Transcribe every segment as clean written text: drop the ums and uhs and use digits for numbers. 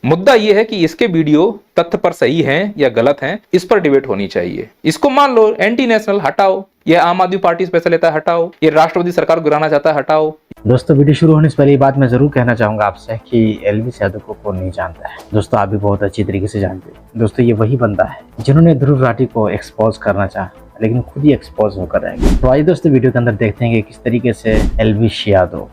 मुद्दा ये है कि इसके वीडियो तथ्य पर सही हैं या गलत हैं, इस पर डिबेट होनी चाहिए। इसको मान लो एंटी नेशनल, हटाओ। ये आम आदमी पार्टी से पैसा लेता है, हटाओ। ये राष्ट्रवादी सरकार को गिराना चाहता है, हटाओ। दोस्तों, वीडियो शुरू होने से पहले ये बात मैं जरूर कहना चाहूंगा आपसे कि एलविस यादव को कौन नहीं जानता है। दोस्तों, आप भी बहुत अच्छी तरीके से जानते हैं। दोस्तों, ये वही बंदा है जिन्होंने ध्रुव राठी को एक्सपोज करना चाहा, लेकिन खुद ही एक्सपोज होकर रहेंगे। तो आइए दोस्तों, वीडियो के अंदर देखते हैं कि किस तरीके से एलविस यादव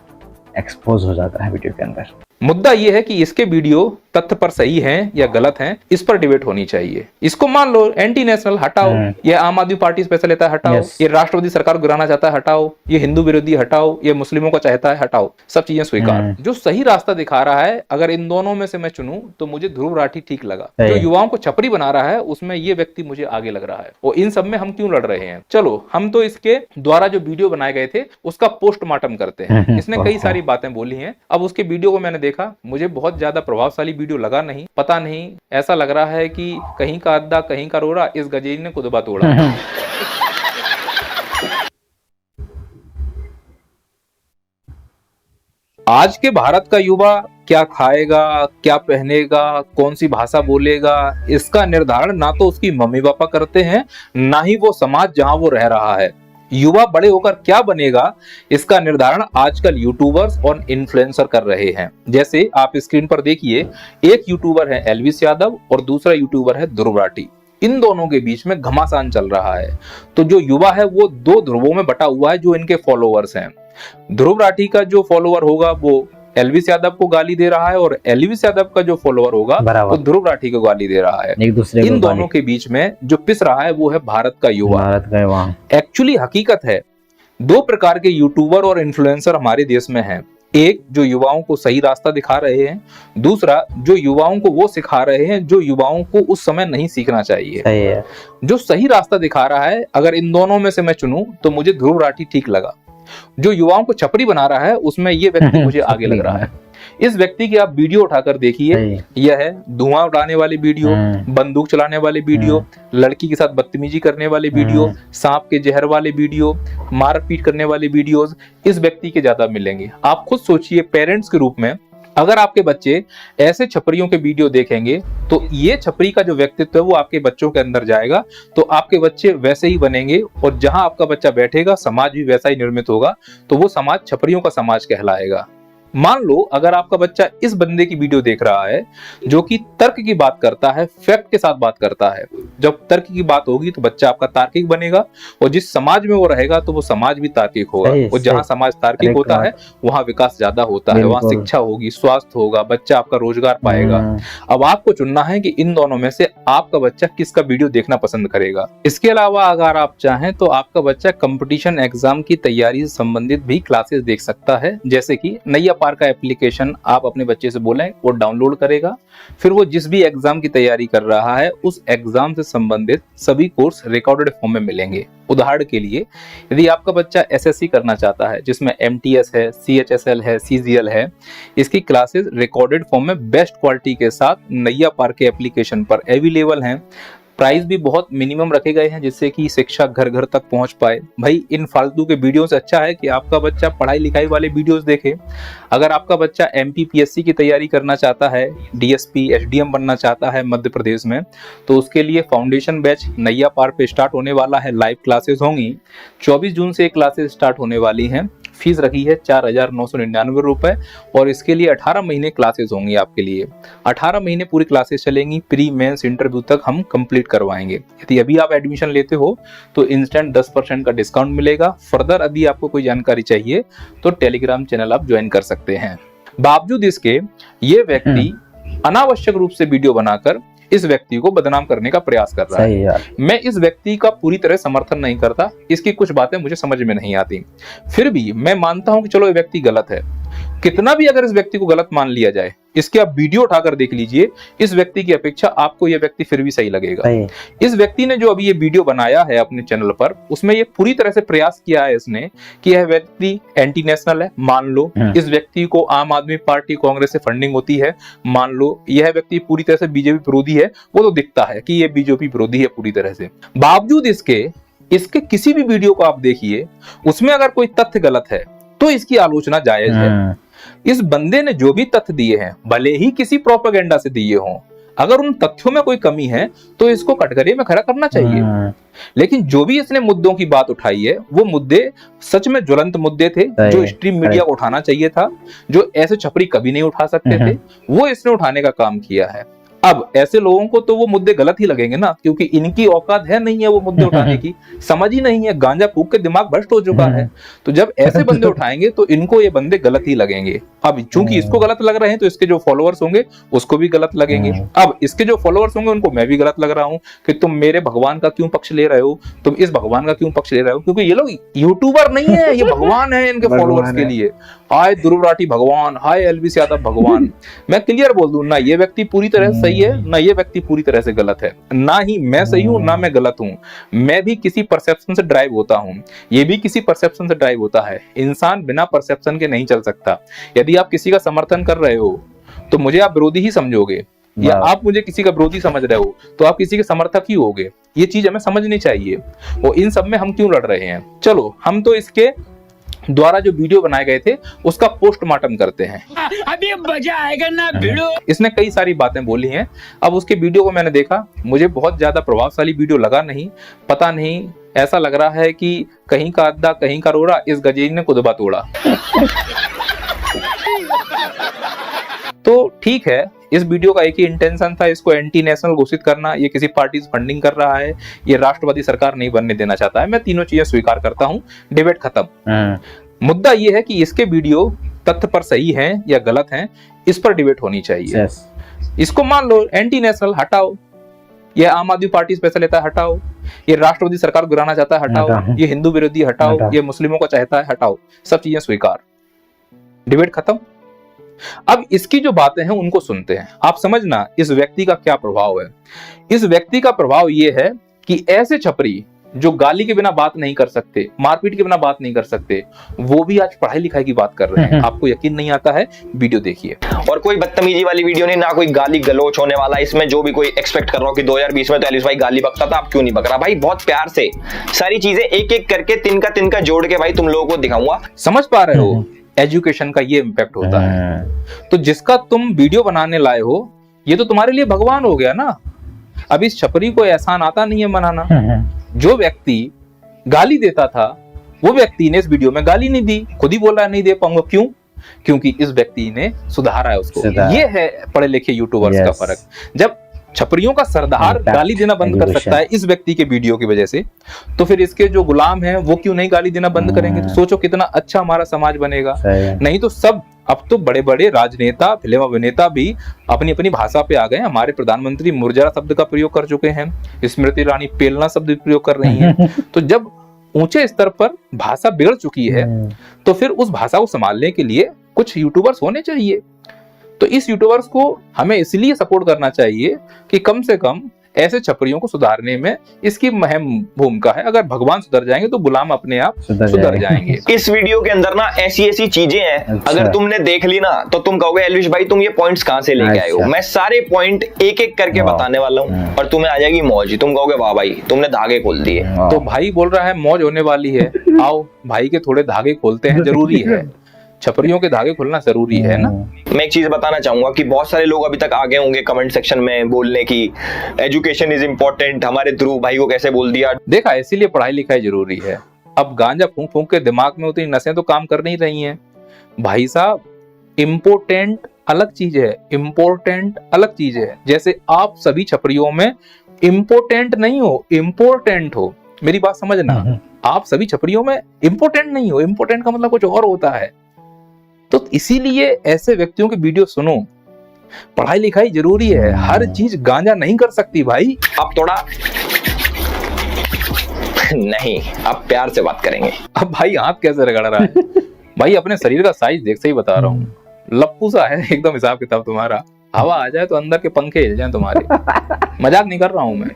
एक्सपोज हो जाता है वीडियो के अंदर। मुद्दा यह है कि इसके वीडियो तथ्य पर सही हैं या गलत हैं, इस पर डिबेट होनी चाहिए। इसको मान लो एंटी नेशनल, हटाओ। ये आम आदमी पार्टी से पैसा लेता है, हटाओ। ये राष्ट्रवादी सरकार को गिराना चाहता है, हटाओ। ये हिंदू विरोधी, हटाओ। ये मुस्लिमों को चाहता है, हटाओ। सब चीजें स्वीकार। जो सही रास्ता दिखा रहा है, अगर इन दोनों में से मैं चुनूं तो मुझे ध्रुव राठी ठीक लगा। जो युवाओं को छपरी बना रहा है, उसमें ये व्यक्ति मुझे आगे लग रहा है। और इन सब में हम क्यों लड़ रहे हैं? चलो, हम तो इसके द्वारा जो वीडियो बनाए गए थे उसका पोस्टमार्टम करते हैं। इसने कई सारी बातें बोली हैं। अब उसके वीडियो को मैंने देखा, मुझे बहुत ज्यादा प्रभावशाली वीडियो लगा नहीं। पता नहीं, ऐसा लग रहा है कि कहीं का अद्दा कहीं का रोड़ा, इस गजेरी ने कुदबा तोड़ा। आज के भारत का युवा क्या खाएगा, क्या पहनेगा, कौन सी भाषा बोलेगा, इसका निर्धारण ना तो उसकी मम्मी पापा करते हैं, ना ही वो समाज जहां वो रह रहा है। युवा बड़े होकर क्या बनेगा, इसका निर्धारण आजकल यूट्यूबर्स और इन्फ्लुएंसर कर रहे हैं। जैसे आप स्क्रीन पर देखिए, एक यूट्यूबर है एलविस यादव और दूसरा यूट्यूबर है ध्रुव राठी। इन दोनों के बीच में घमासान चल रहा है। तो जो युवा है वो दो ध्रुवों में बटा हुआ है, जो इनके फॉलोअर्स हैं। ध्रुव राठी का जो फॉलोअर होगा वो एलविस यादव को गाली दे रहा है, और एलविस यादव का जो फॉलोअर होगा वो ध्रुव राठी को गाली दे रहा है। इन दोनों के बीच में जो पिस रहा है वो है भारत का युवा। एक्चुअली हकीकत है, दो प्रकार के यूट्यूबर और इन्फ्लुएंसर हमारे देश में हैं। एक जो युवाओं को सही रास्ता दिखा रहे हैं, दूसरा जो युवाओं को वो सिखा रहे हैं जो युवाओं को उस समय नहीं सीखना चाहिए। सही है। जो सही रास्ता दिखा रहा है, अगर इन दोनों में से मैं चुनूं तो मुझे ध्रुव राठी ठीक लगा। जो युवाओं को छपरी बना रहा है, उसमें ये व्यक्ति मुझे आगे लग रहा है। इस व्यक्ति की आप वीडियो उठाकर देखिए, यह है धुआं उड़ाने वाली वीडियो, बंदूक चलाने वाली वीडियो, लड़की के साथ बदतमीजी करने वाली वीडियो, सांप के जहर वाले वीडियो, मारपीट करने वाली वीडियोस इस व्यक्ति के ज्यादा मिलेंगे। आप खुद सोचिए, पेरेंट्स के रूप में अगर आपके बच्चे ऐसे छपरियों के वीडियो देखेंगे तो ये छपरी का जो व्यक्तित्व है वो आपके बच्चों के अंदर जाएगा, तो आपके बच्चे वैसे ही बनेंगे, और जहां आपका बच्चा बैठेगा समाज भी वैसा ही निर्मित होगा। तो वो समाज छपरियों का समाज कहलाएगा। मान लो अगर आपका बच्चा इस बंदे की वीडियो देख रहा है जो कि तर्क की बात करता है, फैक्ट के साथ बात करता है, जब तर्क की बात होगी तो बच्चा आपका तार्किक बनेगा, और जिस समाज में वो रहेगा तो वो समाज भी तार्किक होगा। और जहां समाज तार्किक होता है वहां विकास ज्यादा होता है, वहां शिक्षा होगी, स्वास्थ्य होगा, बच्चा आपका रोजगार पाएगा। अब आपको चुनना है कि इन दोनों में से आपका बच्चा किसका वीडियो देखना पसंद करेगा। इसके अलावा अगर आप चाहें तो आपका बच्चा कंपटीशन एग्जाम की तैयारी से संबंधित भी क्लासेस देख सकता है, जैसे कि नैया पार का एप्लीकेशन आप अपने बच्चे से बोलें, वो डाउनलोड करेगा। फिर वो जिस भी एग्जाम की तैयारी कर रहा है उस एग्जाम से संबंधित सभी कोर्स रिकॉर्डेड फॉर्म में मिलेंगे। उदाहरण के लिए, यदि आपका बच्चा एसएससी करना चाहता है जिसमें एमटीएस है, सीएचएसएल है, सीजीएल है, इसकी क्लासेस रिकॉर्डेड फॉर्म में बेस्ट क्वालिटी के साथ नैया पार के एप्लीकेशन पर अवेलेबल हैं। प्राइस भी बहुत मिनिमम रखे गए हैं जिससे कि शिक्षा घर घर तक पहुंच पाए। भाई, इन फालतू के वीडियो से अच्छा है कि आपका बच्चा पढ़ाई लिखाई वाले वीडियोस देखे। अगर आपका बच्चा एमपीपीएससी की तैयारी करना चाहता है, डीएसपी एसडीएम बनना चाहता है मध्य प्रदेश में, तो उसके लिए फाउंडेशन बैच नैया पार पे स्टार्ट होने वाला है। लाइव क्लासेस होंगी। 24 जून से क्लासेस स्टार्ट होने वाली हैं। फीस रखी है 4,999 रुपए, और इसके लिए 18 महीने क्लासेस होंगी आपके लिए। 18 महीने पूरी क्लासेस चलेंगी। प्री मेंस इंटरव्यू तक हम कंप्लीट करवाएंगे। यदि अभी आप एडमिशन लेते हो तो इंस्टेंट 10% का डिस्काउंट मिलेगा। फर्दर यदि आपको कोई जानकारी चाहिए तो टेलीग्राम चैनल आप ज्वाइन कर सकते हैं। बावजूद इसके ये व्यक्ति अनावश्यक रूप से वीडियो बनाकर इस व्यक्ति को बदनाम करने का प्रयास कर रहा है। मैं इस व्यक्ति का पूरी तरह समर्थन नहीं करता, इसकी कुछ बातें मुझे समझ में नहीं आती। फिर भी मैं मानता हूं कि चलो ये व्यक्ति गलत है। कितना भी अगर इस व्यक्ति को गलत मान लिया जाए, इसके आप वीडियो उठाकर देख लीजिए, इस व्यक्ति की अपेक्षा आपको यह व्यक्ति फिर भी सही लगेगा। इस व्यक्ति ने जो अभी ये वीडियो बनाया है अपने चैनल पर, उसमें ये पूरी तरह से प्रयास किया है इसने कि यह व्यक्ति एंटी नेशनल है, मान लो। इस व्यक्ति को आम आदमी पार्टी कांग्रेस से फंडिंग होती है, मान लो। यह व्यक्ति पूरी तरह से बीजेपी विरोधी है, वो तो दिखता है कि ये बीजेपी विरोधी है पूरी तरह से। बावजूद इसके किसी भी वीडियो को आप देखिए, उसमें अगर कोई तथ्य गलत है तो इसकी आलोचना जायज है। इस बंदे ने जो भी तथ्य दिए हैं, भले ही किसी प्रोपेगेंडा से दिए हों, अगर उन तथ्यों में कोई कमी है तो इसको कटघरे में खड़ा करना चाहिए। लेकिन जो भी इसने मुद्दों की बात उठाई है, वो मुद्दे सच में ज्वलंत मुद्दे थे, जो स्ट्रीम मीडिया को उठाना चाहिए था, जो ऐसे छपरी कभी नहीं उठा सकते थे, वो इसने उठाने का काम किया है। अब ऐसे लोगों को तो वो मुद्दे गलत ही लगेंगे ना, क्योंकि इनकी औकात है नहीं है वो मुद्दे उठाने की, समझ ही नहीं है, गांजा फूक के दिमाग भ्रष्ट हो चुका है। तो जब ऐसे बंदे उठाएंगे तो इनको ये बंदे गलत ही लगेंगे। अब चूंकि इसको गलत लग रहे हैं तो इसके जो फॉलोअर्स होंगे उसको भी गलत लगेंगे। अब इसके जो फॉलोअर्स होंगे उनको मैं भी गलत लग रहा हूँ कि तुम मेरे भगवान का क्यों पक्ष ले रहे हो, तुम इस भगवान का क्यों पक्ष ले रहे हो, क्योंकि ये लोग यूट्यूबर नहीं है, ये भगवान है इनके फॉलोअर्स के लिए। हाय ध्रुव राठी भगवान, हाय एलवीस यादव भगवान। मैं क्लियर बोल दूं, ना ये व्यक्ति पूरी तरह से सही है, ना ये व्यक्ति पूरी तरह से गलत है, ना ही मैं सही हूं ना मैं गलत हूं। मैं भी किसी परसेप्शन से ड्राइव होता हूं, ये भी किसी परसेप्शन से ड्राइव होता है। इंसान बिना परसेप्शन के नहीं चल सकता। यदि आप किसी का समर्थन कर रहे हो तो मुझे आप विरोधी ही समझोगे, या आप मुझे किसी का विरोधी समझ रहे हो तो आप किसी के समर्थक ही होगे। ये चीज हमें समझनी चाहिए। और इन सब में हम क्यों लड़ रहे हैं? चलो हम तो इसके द्वारा जो वीडियो बनाए गए थे उसका पोस्टमार्टम करते हैं। अभी मजा आएगा ना भिड़ो। इसने कई सारी बातें बोली हैं। अब उसके वीडियो को मैंने देखा, मुझे बहुत ज्यादा प्रभावशाली वीडियो लगा नहीं। पता नहीं, ऐसा लग रहा है कि कहीं का अद्दा कहीं का रोड़ा, इस गजेरी ने कुदबा तोड़ा। तो ठीक है, इस वीडियो का एक ही इंटेंशन था, इसको एंटी नेशनल घोषित करना। ये किसी पार्टी से फंडिंग कर रहा है, ये राष्ट्रवादी सरकार नहीं बनने देना चाहता है। मैं तीनों चीजें स्वीकार करता हूं, डिबेट खत्म। मुद्दा ये है कि इसके वीडियो तथ्य पर सही हैं या गलत हैं, इस पर डिबेट होनी चाहिए। इसको मान लो एंटी नेशनल, हटाओ। ये आम आदमी पार्टी से पैसा लेता है, हटाओ। ये राष्ट्रवादी सरकार को गिराना चाहता है, हटाओ। ये हिंदू विरोधी, हटाओ। ये मुस्लिमों को चाहता है, हटाओ। सब चीजें स्वीकार, डिबेट खत्म। अब इसकी जो बातें हैं उनको सुनते हैं। आप समझना इस व्यक्ति का क्या प्रभाव है। इस व्यक्ति का प्रभाव ये है कि ऐसे छपरी जो गाली के बिना बात नहीं कर सकते, मारपीट के बिना बात नहीं कर सकते, वो भी आज पढ़ाई लिखाई की बात कर रहे हैं। आपको यकीन नहीं आता है, वीडियो देखिए। और कोई बदतमीजी वाली वीडियो नहीं, ना कोई गाली गलोच होने वाला। इसमें जो भी कोई एक्सपेक्ट कर रहा हो कि 2020 में तो एलिस भाई गाली बकता था, आप क्यों नहीं बक रहा भाई? बहुत प्यार से सारी चीजें एक एक करके तिनका जोड़ के भाई तुम लोगों को दिखाऊंगा। समझ पा रहे हो? एजुकेशन का ये इम्पैक्ट होता है। तो जिसका तुम वीडियो बनाने लाए हो, ये तो तुम्हारे लिए भगवान हो गया ना। अब इस छपरी को एहसान आता नहीं है मनाना। जो व्यक्ति गाली देता था, वो व्यक्ति ने इस वीडियो में गाली नहीं दी, खुद ही बोला नहीं दे पाऊंगा। क्यों? क्योंकि इस व्यक्ति ने सुधारा है उसको। ये है पढ़े लिखे यूट्यूबर्स का फर्क। जब छपरियों का सरदार गाली देना बंद कर सकता है इस व्यक्ति के वीडियो की वजह से, तो फिर इसके जो गुलाम हैं वो क्यों नहीं गाली देना बंद करेंगे? तो सोचो कितना अच्छा हमारा समाज बनेगा। नहीं तो सब, अब तो बड़े बड़े राजनेता, फिल्म अभिनेता भी अपनी अपनी भाषा पे आ गए। हमारे प्रधानमंत्री मुर्जरा शब्द का प्रयोग कर चुके हैं, स्मृति ईरानी पेलना शब्द प्रयोग कर रही हैं। तो जब ऊंचे स्तर पर भाषा बिगड़ चुकी है तो फिर उस भाषा को संभालने के लिए कुछ यूट्यूबर्स होने चाहिए। तो इस यूट्यूबर्स को हमें इसलिए सपोर्ट करना चाहिए कि कम से कम ऐसे छपरियों को सुधारने में इसकी महम भूमिका है। अगर भगवान सुधर जाएंगे तो गुलाम अपने आप सुधर जाएंगे। इस वीडियो के अंदर ना ऐसी चीजें हैं, अच्छा। अगर तुमने देख ली ना तो तुम कहोगे एलविश भाई तुम ये पॉइंट्स कहां से लेके आए हो? मैं सारे पॉइंट एक एक करके बताने वाला हूँ और तुम्हें आ जाएगी मौज। तुम कहोगे वाह भाई तुमने धागे खोल दिए। तो भाई बोल रहा है मौज होने वाली है, आओ भाई के थोड़े धागे खोलते हैं, जरूरी है। छपरियों के धागे खुलना जरूरी है ना। मैं एक चीज बताना चाहूंगा कि बहुत सारे लोग अभी तक आगे होंगे कमेंट सेक्शन में बोलने की एजुकेशन इज इंपॉर्टेंट, हमारे ध्रुव भाई को कैसे बोल दिया। देखा, इसीलिए पढ़ाई लिखाई जरूरी है। अब गांजा फूंक फूंक के दिमाग में उतनी नसें तो काम कर नहीं रही हैं भाई साहब। इम्पोर्टेंट अलग चीज है, इम्पोर्टेंट अलग चीज है। जैसे आप सभी छपरियों में इम्पोर्टेंट नहीं हो, इम्पोर्टेंट हो। मेरी बात समझना, आप सभी छपरियों में इम्पोर्टेंट नहीं हो। इम्पोर्टेंट का मतलब कुछ और होता है। तो इसीलिए ऐसे व्यक्तियों की वीडियो सुनो। पढ़ाई लिखाई जरूरी है, हर चीज गांजा नहीं कर सकती भाई। अब थोड़ा नहीं, अब प्यार से बात करेंगे। अब भाई हाथ कैसे रगड़ रहा है भाई? अपने शरीर का साइज देख, सही बता रहा हूँ, लप्पू सा है एकदम हिसाब किताब तुम्हारा। हवा आ जाए तो अंदर के पंखे हिल जाए तुम्हारे। मजाक नहीं कर रहा हूँ मैं।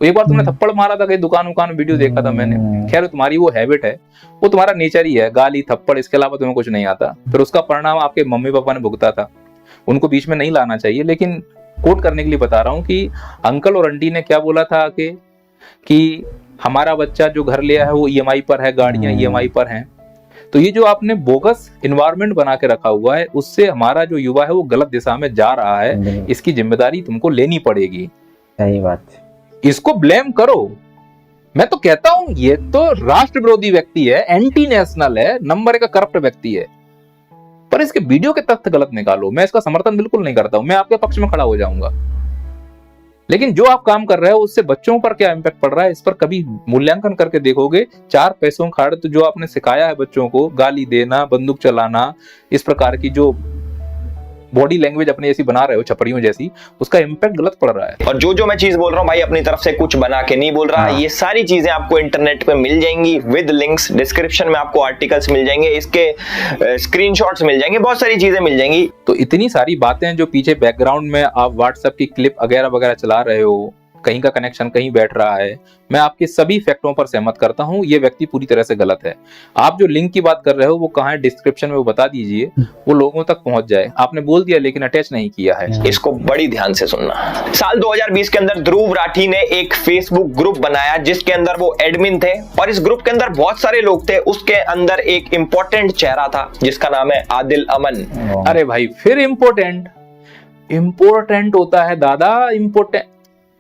एक बार तुमने थप्पड़ मारा था कहीं दुकान वीडियो देखा था मैंने। खैर तुम्हारी वो हैबिट है, वो तुम्हारा नेचर ही है, गाली थप्पड़, इसके अलावा तुम्हें कुछ नहीं आता। फिर उसका परिणाम आपके मम्मी पापा ने भुगता था, उनको बीच में नहीं लाना चाहिए। लेकिन कोट करने के लिए बता रहा हूँ कि अंकल और आंटी ने क्या बोला था आके कि हमारा बच्चा जो घर लिया है वो EMI पर है, गाड़ियां EMI पर हैं। तो ये जो आपने बोगस इन्वायरमेंट बना के रखा हुआ है, उससे हमारा जो युवा है वो गलत दिशा में जा रहा है। इसकी जिम्मेदारी तुमको लेनी पड़ेगी। सही बात। इसको ब्लेम करो। मैं तो कहता हूं ये तो राष्ट्र विरोधी व्यक्ति है, एंटी नेशनल है, नंबर 1 का करप्ट व्यक्ति है, पर इसके वीडियो के तथ्य गलत निकालो। मैं इसका समर्थन बिल्कुल नहीं करता हूं, मैं आपके पक्ष में खड़ा हो जाऊंगा, लेकिन जो आप काम कर रहे हो उससे बच्चों पर क्या इम्पैक्ट पड़ रहा है, इस पर कभी मूल्यांकन करके देखोगे? 4 पैसों खाड़ तो जो आपने सिखाया है बच्चों को, गाली देना, बंदूक चलाना, इस प्रकार की जो बॉडी लैंग्वेज अपनी ऐसी बना रहे हो छपरियों जैसी, उसका इम्पैक्ट गलत पड़ रहा है। और जो मैं चीज बोल रहा हूँ भाई, अपनी तरफ से कुछ बना के नहीं बोल रहा। ये सारी चीजें आपको इंटरनेट पे मिल जाएंगी विद लिंक्स। डिस्क्रिप्शन में आपको आर्टिकल्स मिल जाएंगे, इसके स्क्रीनशॉट्स मिल जाएंगे, बहुत सारी चीजें मिल जाएंगी। तो इतनी सारी बातें जो पीछे बैकग्राउंड में आप व्हाट्सएप की क्लिप वगैरह वगैरह चला रहे हो, कहीं का कनेक्शन कहीं बैठ रहा है, मैं आपके सभी फैक्टों पर सहमत करता हूं। ये व्यक्ति पूरी तरह से गलत है। आप जो लिंक की बात कर रहे हो वो कहां है, डिस्क्रिप्शन में वो बता दीजिए, वो लोगों तक पहुंच जाए। आपने बोल दिया लेकिन अटैच नहीं किया है। इसको बड़ी ध्यान से सुनना। साल 2020 के अंदर ध्रुव राठी ने एक फेसबुक ग्रुप बनाया जिसके अंदर वो एडमिन थे, और इस ग्रुप के अंदर बहुत सारे लोग थे। उसके अंदर एक इंपॉर्टेंट चेहरा था जिसका नाम है आदिल अमन। अरे भाई, फिर इंपोर्टेंट होता है दादा, इंपोर्टेंट।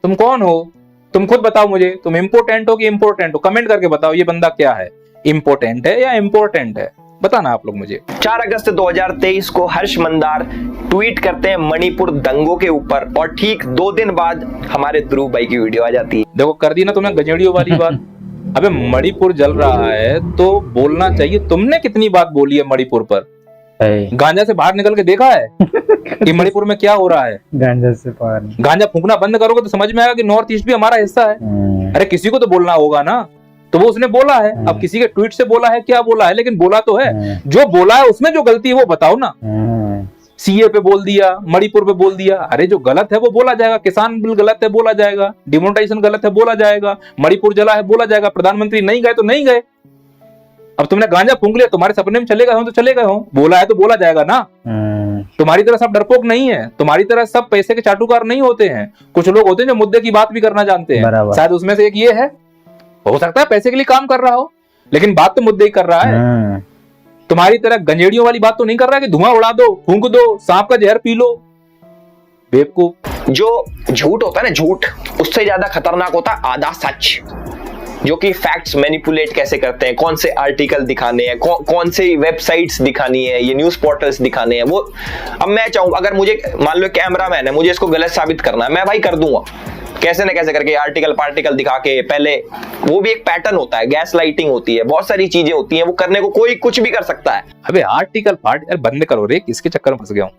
तुम कौन हो? तुम खुद बताओ मुझे, तुम इम्पोर्टेंट हो कि इम्पोर्टेंट हो? कमेंट करके बताओ ये बंदा क्या है, इम्पोर्टेंट है या इम्पोर्टेंट है, बताना आप लोग मुझे। 4 अगस्त 2023 को हर्ष मंदार ट्वीट करते हैं मणिपुर दंगों के ऊपर, और ठीक 2 दिन बाद हमारे ध्रुव भाई की वीडियो आ जाती है। देखो, कर दी ना तुमने गजेड़ियों वाली बात। अबे मणिपुर जल रहा है तो बोलना चाहिए। तुमने कितनी बात बोली है मणिपुर पर? गांजा से बाहर निकल के देखा है कि मणिपुर में क्या हो रहा है? गांजा से बाहर, गांजा फूंकना बंद करोगे तो समझ में आएगा कि नॉर्थ ईस्ट भी हमारा हिस्सा है। अरे किसी को तो बोलना होगा ना, तो वो उसने बोला है। अब किसी के ट्वीट से बोला है, क्या बोला है, लेकिन बोला तो है। जो बोला है उसमें जो गलती है वो बताओ ना। सीए पे बोल दिया, मणिपुर पे बोल दिया। अरे जो गलत है वो बोला जाएगा। किसान बिल गलत है बोला जाएगा, डिमोनेटाइजेशन गलत है बोला जाएगा, मणिपुर जला है बोला जाएगा, प्रधानमंत्री नहीं गए तो नहीं गए। अब तुमने गांजा फूंक लिया, तुम्हारे सपने में चले गए हो तो चले गए हो, बोला है तो बोला जाएगा ना। तुम्हारी तरह सब डरपोक नहीं है, तुम्हारी तरह सब पैसे के चाटुकार नहीं होते हैं। कुछ लोग होते हैं जो मुद्दे की बात भी करना जानते हैं। शायद उसमें से एक ये है, हो सकता है पैसे के लिए काम कर रहा हो, लेकिन बात तो मुद्दे ही कर रहा है। तुम्हारी तरह गंजेड़ियों वाली बात तो नहीं कर रहा है कि धुआं उड़ा दो, फूंक दो, सांप का जहर पी लो। बेवकूफ। जो झूठ होता है ना, झूठ उससे ज्यादा खतरनाक होता है आधा सच, जो कि फैक्ट्स मैनिपुलेट कैसे करते हैं, कौन से आर्टिकल दिखाने हैं, कौन से वेबसाइट्स दिखानी है, ये न्यूज पोर्टल्स दिखाने हैं। वो अब मैं चाहूँ, अगर मुझे मान लो कैमरामैन है, मुझे इसको गलत साबित करना है, मैं भाई कर दूंगा कैसे न कैसे करके, आर्टिकल पार्टिकल दिखा के। पहले वो भी एक पैटर्न होता है, गैस लाइटिंग होती है, बहुत सारी चीजें होती हैं, वो करने को कोई कुछ भी कर सकता है। अबे आर्टिकल बंद करो रे, किसके चक्कर में फंस गया हूं।